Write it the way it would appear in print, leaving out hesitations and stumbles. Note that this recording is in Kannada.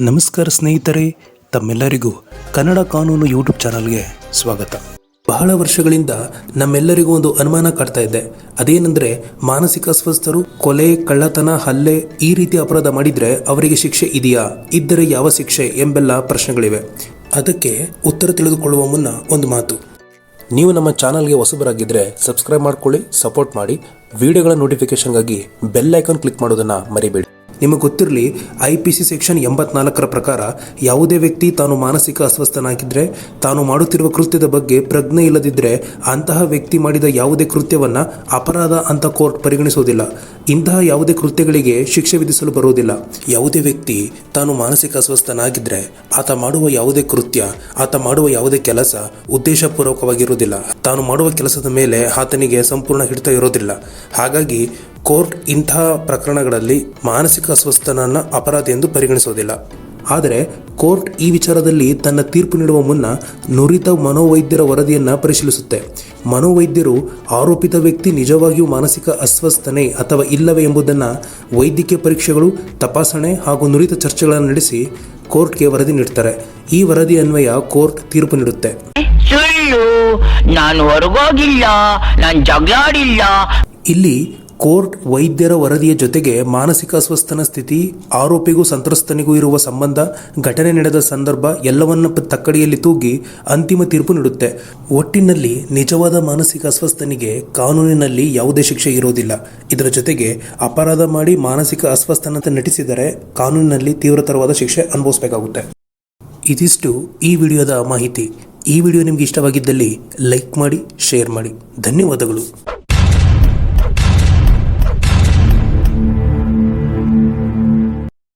ನಮಸ್ಕಾರ ಸ್ನೇಹಿತರೆ, ತಮ್ಮೆಲ್ಲರಿಗೂ ಕನ್ನಡ ಕಾನೂನು ಯೂಟ್ಯೂಬ್ ಚಾನಲ್ಗೆ ಸ್ವಾಗತ. ಬಹಳ ವರ್ಷಗಳಿಂದ ನಮ್ಮೆಲ್ಲರಿಗೂ ಒಂದು ಅನುಮಾನ ಕಾಡ್ತಾ ಇದೆ. ಅದೇನೆಂದರೆ, ಮಾನಸಿಕ ಅಸ್ವಸ್ಥರು ಕೊಲೆ, ಕಳ್ಳತನ, ಹಲ್ಲೆ ಈ ರೀತಿ ಅಪರಾಧ ಮಾಡಿದರೆ ಅವರಿಗೆ ಶಿಕ್ಷೆ ಇದೆಯಾ, ಇದ್ದರೆ ಯಾವ ಶಿಕ್ಷೆ ಎಂಬೆಲ್ಲ ಪ್ರಶ್ನೆಗಳಿವೆ. ಅದಕ್ಕೆ ಉತ್ತರ ತಿಳಿದುಕೊಳ್ಳುವ ಮುನ್ನ ಒಂದು ಮಾತು. ನೀವು ನಮ್ಮ ಚಾನಲ್ಗೆ ಹೊಸಬರಾಗಿದ್ದರೆ ಸಬ್ಸ್ಕ್ರೈಬ್ ಮಾಡ್ಕೊಳ್ಳಿ, ಸಪೋರ್ಟ್ ಮಾಡಿ. ವಿಡಿಯೋಗಳ ನೋಟಿಫಿಕೇಶನ್ಗಾಗಿ ಬೆಲ್ ಐಕಾನ್ ಕ್ಲಿಕ್ ಮಾಡೋದನ್ನು ಮರಿಬೇಡಿ. ನಿಮಗೆ ಗೊತ್ತಿರಲಿ, IPC ಸೆಕ್ಷನ್ 84 ಪ್ರಕಾರ ಯಾವುದೇ ವ್ಯಕ್ತಿ ತಾನು ಮಾನಸಿಕ ಅಸ್ವಸ್ಥನಾಗಿದ್ದರೆ, ತಾನು ಮಾಡುತ್ತಿರುವ ಕೃತ್ಯದ ಬಗ್ಗೆ ಪ್ರಜ್ಞೆ ಇಲ್ಲದಿದ್ದರೆ ಅಂತಹ ವ್ಯಕ್ತಿ ಮಾಡಿದ ಯಾವುದೇ ಕೃತ್ಯವನ್ನು ಅಪರಾಧ ಅಂತ ಕೋರ್ಟ್ ಪರಿಗಣಿಸುವುದಿಲ್ಲ. ಇಂತಹ ಯಾವುದೇ ಕೃತ್ಯಗಳಿಗೆ ಶಿಕ್ಷೆ ವಿಧಿಸಲು ಬರುವುದಿಲ್ಲ. ಯಾವುದೇ ವ್ಯಕ್ತಿ ತಾನು ಮಾನಸಿಕ ಅಸ್ವಸ್ಥನಾಗಿದ್ದರೆ ಆತ ಮಾಡುವ ಯಾವುದೇ ಕೃತ್ಯ, ಆತ ಮಾಡುವ ಯಾವುದೇ ಕೆಲಸ ಉದ್ದೇಶಪೂರ್ವಕವಾಗಿರುವುದಿಲ್ಲ. ತಾನು ಮಾಡುವ ಕೆಲಸದ ಮೇಲೆ ಆತನಿಗೆ ಸಂಪೂರ್ಣ ಹಿಡಿತ ಇರೋದಿಲ್ಲ. ಹಾಗಾಗಿ ಕೋರ್ಟ್ ಇಂತಹ ಪ್ರಕರಣಗಳಲ್ಲಿ ಮಾನಸಿಕ ಅಸ್ವಸ್ಥನನ್ನ ಅಪರಾಧಿ ಎಂದು ಪರಿಗಣಿಸುವುದಿಲ್ಲ. ಆದರೆ ಕೋರ್ಟ್ ಈ ವಿಚಾರದಲ್ಲಿ ತನ್ನ ತೀರ್ಪು ನೀಡುವ ಮುನ್ನ ನುರಿತ ಮನೋವೈದ್ಯರ ವರದಿಯನ್ನು ಪರಿಶೀಲಿಸುತ್ತೆ. ಮನೋವೈದ್ಯರು ಆರೋಪಿತ ವ್ಯಕ್ತಿ ನಿಜವಾಗಿಯೂ ಮಾನಸಿಕ ಅಸ್ವಸ್ಥನೆ ಅಥವಾ ಇಲ್ಲವೇ ಎಂಬುದನ್ನು ವೈದ್ಯಕೀಯ ಪರೀಕ್ಷೆಗಳು, ತಪಾಸಣೆ ಹಾಗೂ ನುರಿತ ಚರ್ಚೆಗಳನ್ನು ನಡೆಸಿ ಕೋರ್ಟ್ಗೆ ವರದಿ ನೀಡ್ತಾರೆ. ಈ ವರದಿ ಅನ್ವಯ ಕೋರ್ಟ್ ತೀರ್ಪು ನೀಡುತ್ತೆ. ನಾನು ಹೊರಗೋಗಿಲ್ಲ, ನಾನು ಜಗಳಾಡಿಲ್ಲ. ಇಲ್ಲಿ ಕೋರ್ಟ್ ವೈದ್ಯರ ವರದಿಯ ಜೊತೆಗೆ ಮಾನಸಿಕ ಅಸ್ವಸ್ಥನ ಸ್ಥಿತಿ, ಆರೋಪಿಗೂ ಸಂತ್ರಸ್ತನಿಗೂ ಇರುವ ಸಂಬಂಧ, ಘಟನೆ ನಡೆದ ಸಂದರ್ಭ ಎಲ್ಲವನ್ನ ತಕ್ಕಡಿಯಲ್ಲಿ ತೂಗಿ ಅಂತಿಮ ತೀರ್ಪು ನೀಡುತ್ತೆ. ಒಟ್ಟಿನಲ್ಲಿ ನಿಜವಾದ ಮಾನಸಿಕ ಅಸ್ವಸ್ಥನಿಗೆ ಕಾನೂನಿನಲ್ಲಿ ಯಾವುದೇ ಶಿಕ್ಷೆ ಇರೋದಿಲ್ಲ. ಇದರ ಜೊತೆಗೆ ಅಪರಾಧ ಮಾಡಿ ಮಾನಸಿಕ ಅಸ್ವಸ್ಥನಂತೆ ನಟಿಸಿದರೆ ಕಾನೂನಿನಲ್ಲಿ ತೀವ್ರತರವಾದ ಶಿಕ್ಷೆ ಅನುಭವಿಸಬೇಕಾಗುತ್ತೆ. ಇದಿಷ್ಟು ಈ ವಿಡಿಯೋದ ಮಾಹಿತಿ. ಈ ವಿಡಿಯೋ ನಿಮಗೆ ಇಷ್ಟವಾಗಿದ್ದಲ್ಲಿ ಲೈಕ್ ಮಾಡಿ, ಶೇರ್ ಮಾಡಿ. ಧನ್ಯವಾದಗಳು.